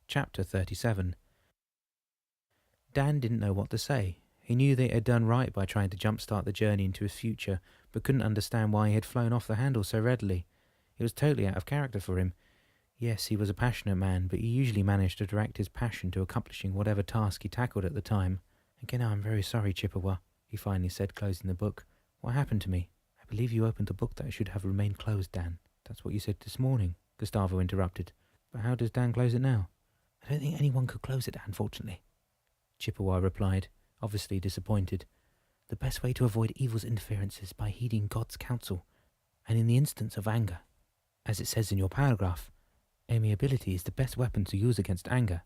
Chapter 37. Dan didn't know what to say. He knew they had done right by trying to jumpstart the journey into his future, but couldn't understand why he had flown off the handle so readily. It was totally out of character for him. Yes, he was a passionate man, but he usually managed to direct his passion to accomplishing whatever task he tackled at the time. "Again, I'm very sorry, Chippewa," he finally said, closing the book. "What happened to me?" "I believe you opened the book that should have remained closed, Dan." "That's what you said this morning," Gustavo interrupted. "But how does Dan close it now?" "I don't think anyone could close it, unfortunately," Chippewa replied, obviously disappointed. "The best way to avoid evil's interference is by heeding God's counsel, and in the instance of anger, as it says in your paragraph, amiability is the best weapon to use against anger."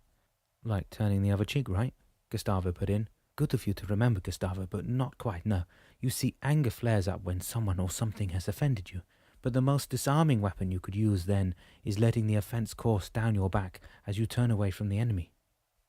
"Like turning the other cheek, right?" Gustavo put in. "Good of you to remember, Gustavo, but not quite, no. You see, anger flares up when someone or something has offended you, but the most disarming weapon you could use then is letting the offense course down your back as you turn away from the enemy."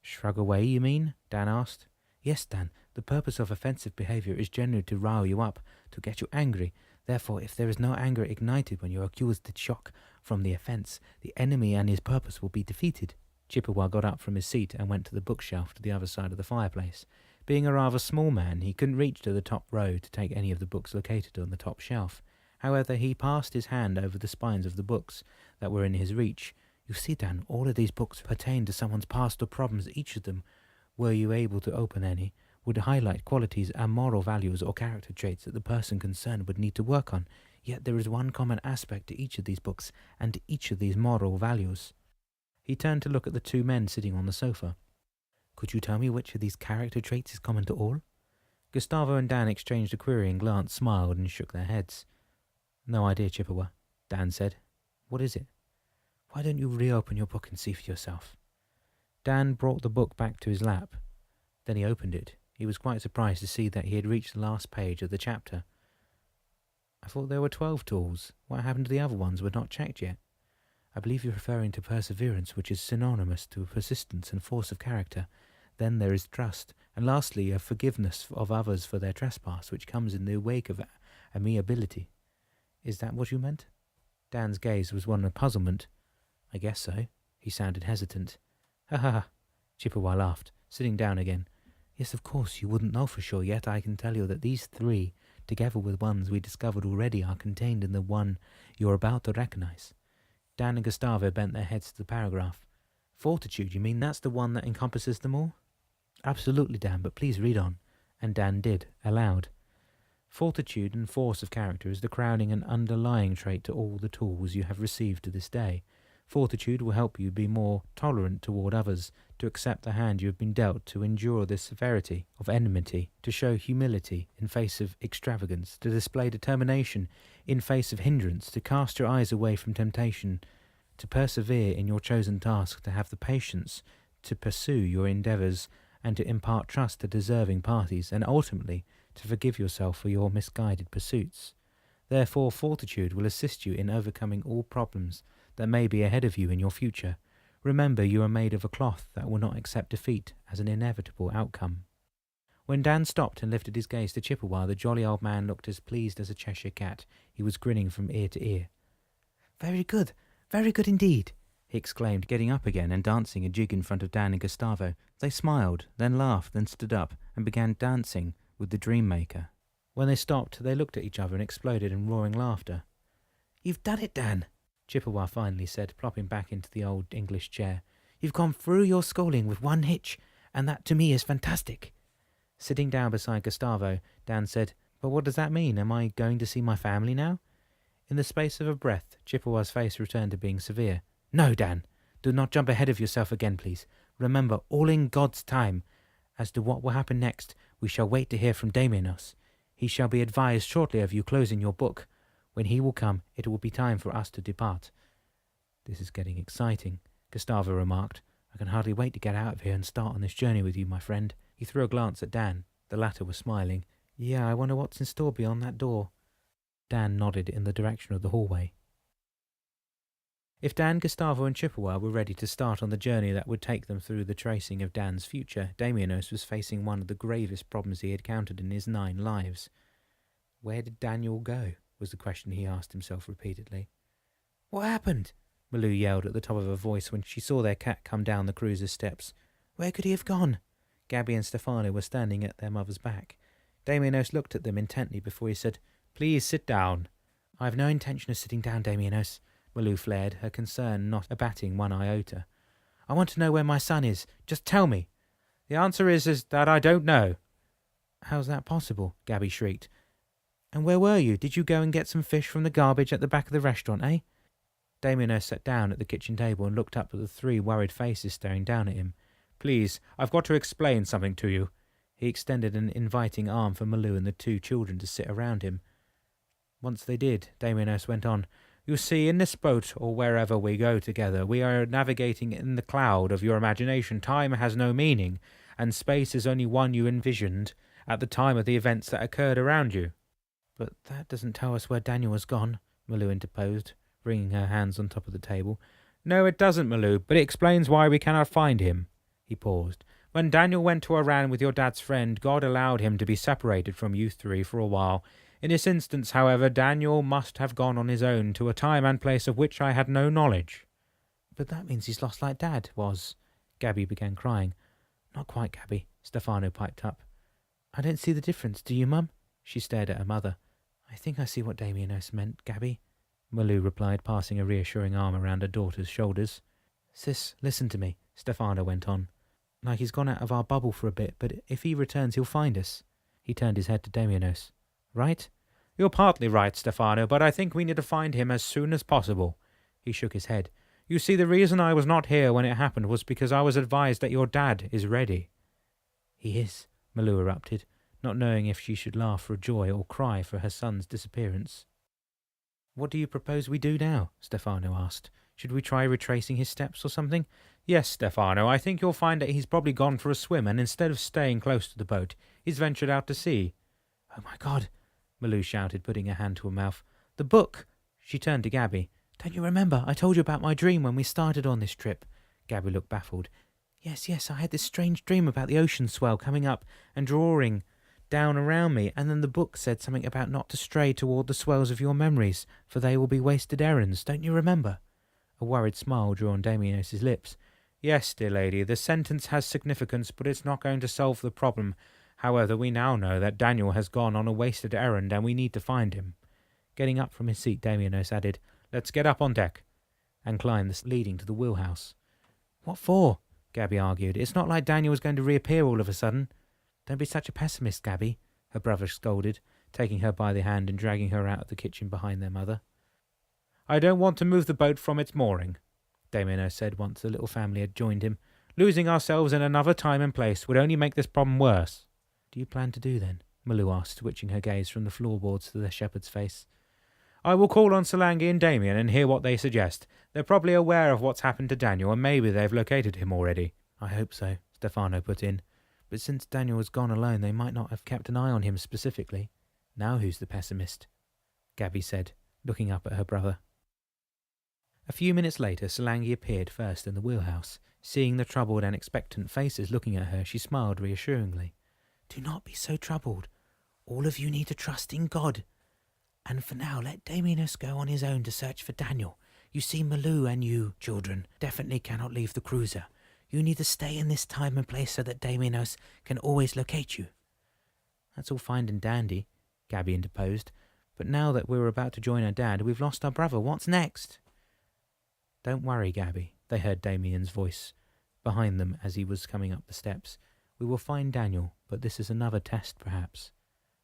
"Shrug away, you mean?" Dan asked. "Yes, Dan. The purpose of offensive behavior is generally to rile you up, to get you angry. Therefore, if there is no anger ignited when you are accused of shock from the offense, the enemy and his purpose will be defeated." Chippewa got up from his seat and went to the bookshelf to the other side of the fireplace. Being a rather small man, he couldn't reach to the top row to take any of the books located on the top shelf. However, he passed his hand over the spines of the books that were in his reach. "You see, Dan, all of these books pertain to someone's past or problems. Each of them, were you able to open any, would highlight qualities and moral values or character traits that the person concerned would need to work on. Yet there is one common aspect to each of these books and to each of these moral values." He turned to look at the two men sitting on the sofa. "Could you tell me which of these character traits is common to all?" Gustavo and Dan exchanged a querying glance, smiled, and shook their heads. "No idea, Chippewa," Dan said. "What is it?" "Why don't you reopen your book and see for yourself?" Dan brought the book back to his lap. Then he opened it. He was quite surprised to see that he had reached the last page of the chapter. "I thought there were 12 tools. What happened to the other ones? Were not checked yet." "I believe you're referring to perseverance, which is synonymous to persistence and force of character. Then there is trust, and lastly a forgiveness of others for their trespass, which comes in the wake of amiability." "Is that what you meant?" Dan's gaze was one of puzzlement. "I guess so." He sounded hesitant. "Ha ha ha," Chippewa laughed, sitting down again. "Yes, of course, you wouldn't know for sure, yet I can tell you that these three, together with ones we discovered already, are contained in the one you're about to recognize." Dan and Gustavo bent their heads to the paragraph. "Fortitude, you mean that's the one that encompasses them all?" "Absolutely, Dan, but please read on." And Dan did, aloud. "Fortitude and force of character is the crowning and underlying trait to all the tools you have received to this day. Fortitude will help you be more tolerant toward others, to accept the hand you have been dealt, to endure the severity of enmity, to show humility in face of extravagance, to display determination in face of hindrance, to cast your eyes away from temptation, to persevere in your chosen task, to have the patience to pursue your endeavors, and to impart trust to deserving parties, and ultimately to forgive yourself for your misguided pursuits. Therefore, fortitude will assist you in overcoming all problems that may be ahead of you in your future. Remember, you are made of a cloth that will not accept defeat as an inevitable outcome." When Dan stopped and lifted his gaze to Chippewa, the jolly old man looked as pleased as a Cheshire cat. He was grinning from ear to ear. Very good indeed," he exclaimed, getting up again and dancing a jig in front of Dan and Gustavo. They smiled, then laughed, then stood up and began dancing with the Dream Maker. When they stopped, they looked at each other and exploded in roaring laughter. "You've done it, Dan," Chippewa finally said, plopping back into the old English chair. "You've gone through your schooling with one hitch, and that to me is fantastic." Sitting down beside Gustavo, Dan said, "But what does that mean? Am I going to see my family now?" In the space of a breath, Chippewa's face returned to being severe. "No, Dan. Do not jump ahead of yourself again, please. Remember, all in God's time. As to what will happen next, we shall wait to hear from Damianos. He shall be advised shortly of you closing your book. When he will come, it will be time for us to depart." "This is getting exciting," Gustavo remarked. "I can hardly wait to get out of here and start on this journey with you, my friend." He threw a glance at Dan. The latter was smiling. "Yeah, I wonder what's in store beyond that door." Dan nodded in the direction of the hallway. If Dan, Gustavo and Chippewa were ready to start on the journey that would take them through the tracing of Dan's future, Damianos was facing one of the gravest problems he had encountered in his 9 lives. Where did Daniel go? Was the question he asked himself repeatedly. "What happened?" Malou yelled at the top of her voice when she saw their cat come down the cruiser's steps. Where could he have gone? Gabby and Stefano were standing at their mother's back. Damianos looked at them intently before he said, Please sit down. I have no intention of sitting down, Damianos, Malou flared, her concern not abating one iota. I want to know where my son is. Just tell me. The answer is that I don't know. How's that possible? Gabby shrieked. And where were you? Did you go and get some fish from the garbage at the back of the restaurant, eh? Damianos sat down at the kitchen table and looked up at the three worried faces staring down at him. Please, I've got to explain something to you. He extended an inviting arm for Malou and the two children to sit around him. Once they did, Damianos went on, You see, in this boat, or wherever we go together, we are navigating in the cloud of your imagination. Time has no meaning, and space is only one you envisioned at the time of the events that occurred around you. But that doesn't tell us where Daniel has gone, Malou interposed, wringing her hands on top of the table. No, it doesn't, Malou, but it explains why we cannot find him. He paused. When Daniel went to Iran with your dad's friend, God allowed him to be separated from you three for a while. In this instance, however, Daniel must have gone on his own to a time and place of which I had no knowledge. But that means he's lost like Dad was. Gabby began crying. Not quite, Gabby, Stefano piped up. I don't see the difference, do you, Mum? She stared at her mother. I think I see what Damianos meant, Gabby, Malou replied, passing a reassuring arm around her daughter's shoulders. Sis, listen to me, Stefano went on. Like he's gone out of our bubble for a bit, but if he returns he'll find us. He turned his head to Damianos. Right? You're partly right, Stefano, but I think we need to find him as soon as possible. He shook his head. You see, the reason I was not here when it happened was because I was advised that your dad is ready. He is, Malou erupted, not knowing if she should laugh for joy or cry for her son's disappearance. What do you propose we do now? Stefano asked. Should we try retracing his steps or something? Yes, Stefano, I think you'll find that he's probably gone for a swim, and instead of staying close to the boat, he's ventured out to sea. Oh my God, Malou shouted, putting her hand to her mouth. The book! She turned to Gabby. Don't you remember? I told you about my dream when we started on this trip. Gabby looked baffled. Yes, I had this strange dream about the ocean swell coming up and drawing down around me, and then the book said something about not to stray toward the swells of your memories, for they will be wasted errands. Don't you remember? A worried smile drew on Damianos' lips. Yes, dear lady, the sentence has significance, but it's not going to solve the problem. However, we now know that Daniel has gone on a wasted errand, and we need to find him. Getting up from his seat, Damianos added, Let's get up on deck, and climb the leading to the wheelhouse. What for? Gabby argued. It's not like Daniel was going to reappear all of a sudden. Don't be such a pessimist, Gabby, her brother scolded, taking her by the hand and dragging her out of the kitchen behind their mother. I don't want to move the boat from its mooring, Damianos said once the little family had joined him. Losing ourselves in another time and place would only make this problem worse. Do you plan to do then? Malou asked, switching her gaze from the floorboards to the shepherd's face. I will call on Solange and Damien and hear what they suggest. They're probably aware of what's happened to Daniel, and maybe they've located him already. I hope so, Stefano put in. But since Daniel has gone alone, they might not have kept an eye on him specifically. Now who's the pessimist? Gabby said, looking up at her brother. A few minutes later, Solange appeared first in the wheelhouse. Seeing the troubled and expectant faces looking at her, she smiled reassuringly. Do not be so troubled. All of you need to trust in God. And for now, let Damianos go on his own to search for Daniel. You see, Malou and you, children, definitely cannot leave the cruiser. You need to stay in this time and place so that Damianos can always locate you. That's all fine and dandy, Gabby interposed. But now that we're about to join our dad, we've lost our brother. What's next? Don't worry, Gabby, they heard Damien's voice behind them as he was coming up the steps. We will find Daniel, but this is another test, perhaps.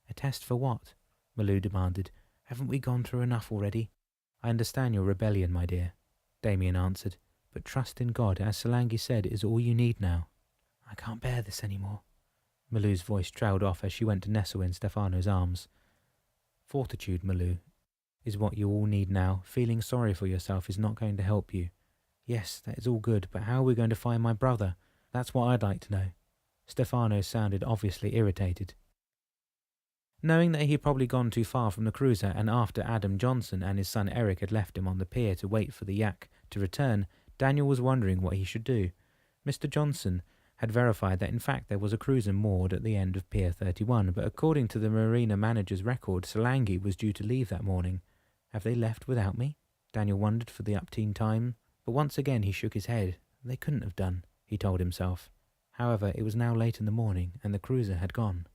A test for what? Malou demanded. Haven't we gone through enough already? I understand your rebellion, my dear, Damien answered, but trust in God, as Solange said, is all you need now. I can't bear this anymore. Malou's voice trailed off as she went to nestle in Stefano's arms. Fortitude, Malou, is what you all need now. Feeling sorry for yourself is not going to help you. Yes, that is all good, but how are we going to find my brother? That's what I'd like to know. Stefano sounded obviously irritated. Knowing that he'd probably gone too far from the cruiser, and after Adam Johnson and his son Eric had left him on the pier to wait for the yak to return, Daniel was wondering what he should do. Mr. Johnson had verified that in fact there was a cruiser moored at the end of Pier 31, but according to the marina manager's record, Solange was due to leave that morning. Have they left without me? Daniel wondered for the upteen time, but once again he shook his head. They couldn't have done, he told himself. However, it was now late in the morning, and the cruiser had gone.